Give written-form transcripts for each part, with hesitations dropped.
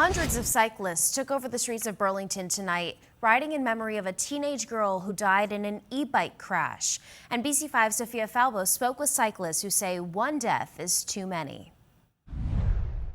Hundreds of cyclists took over the streets of Burlington tonight, riding in memory of a teenage girl who died in an e-bike crash. And BC5's Sophia Falbo spoke with cyclists who say one death is too many.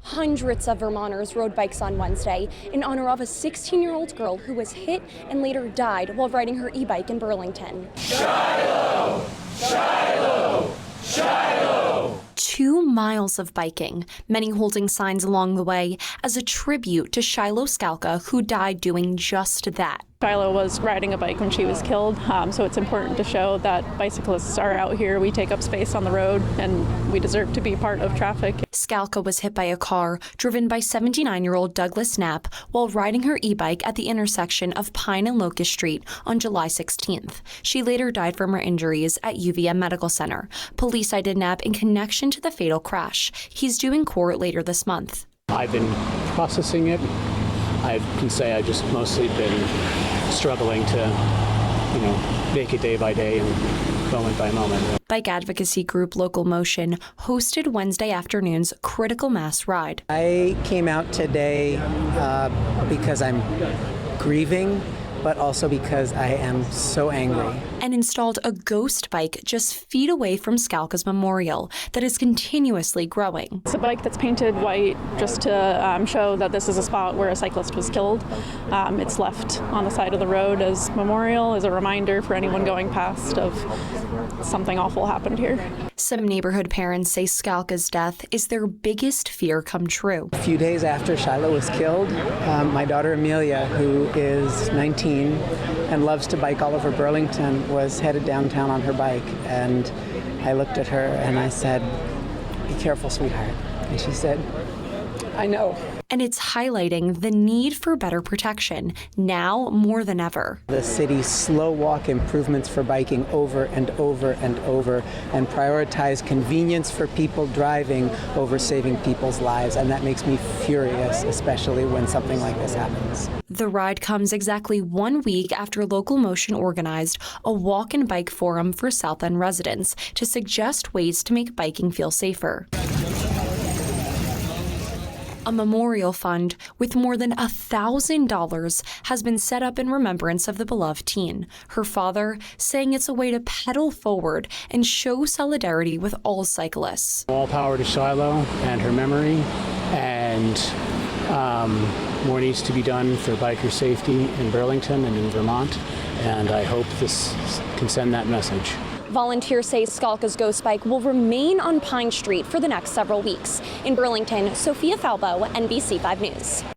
Hundreds of Vermonters rode bikes on Wednesday in honor of a 16-year-old girl who was hit and later died while riding her e-bike in Burlington. Shiloh! Shiloh! Shiloh! 2 miles of biking, many holding signs along the way as a tribute to Shiloh Skalka, who died doing just that. Shiloh was riding a bike when she was killed, so it's important to show that bicyclists are out here. We take up space on the road, and we deserve to be part of traffic. Skalka was hit by a car driven by 79-year-old Douglas Knapp while riding her e-bike at the intersection of Pine and Locust Street on July 16th. She later died from her injuries at UVM Medical Center. Police cited Knapp in connection to the fatal crash. He's due in court later this month. I've been processing it. I can say I've just mostly been struggling to, make it day by day and moment by moment. Bike advocacy group Local Motion hosted Wednesday afternoon's critical mass ride. I came out today because I'm grieving, but also because I am so angry. And installed a ghost bike just feet away from Skalka's memorial that is continuously growing. It's a bike that's painted white just to show that this is a spot where a cyclist was killed. It's left on the side of the road as memorial, as a reminder for anyone going past of something awful happened here. Some neighborhood parents say Skalka's death is their biggest fear come true. A few days after Shiloh was killed, my daughter Amelia, who is 19 and loves to bike all over Burlington, was headed downtown on her bike, and I looked at her and I said, "Be careful, sweetheart." And she said, "I know." And it's highlighting the need for better protection, now more than ever. The city's slow walk improvements for biking over and over and over, and prioritize convenience for people driving over saving people's lives. And that makes me furious, especially when something like this happens. The ride comes exactly 1 week after Local Motion organized a walk and bike forum for South End residents to suggest ways to make biking feel safer. A memorial fund with more than $1,000 has been set up in remembrance of the beloved teen. Her father saying it's a way to pedal forward and show solidarity with all cyclists. All power to Shiloh and her memory, and more needs to be done for biker safety in Burlington and in Vermont, and I hope this can send that message. Volunteers say Skalka's ghost bike will remain on Pine Street for the next several weeks. In Burlington, Sophia Falbo, NBC5 News.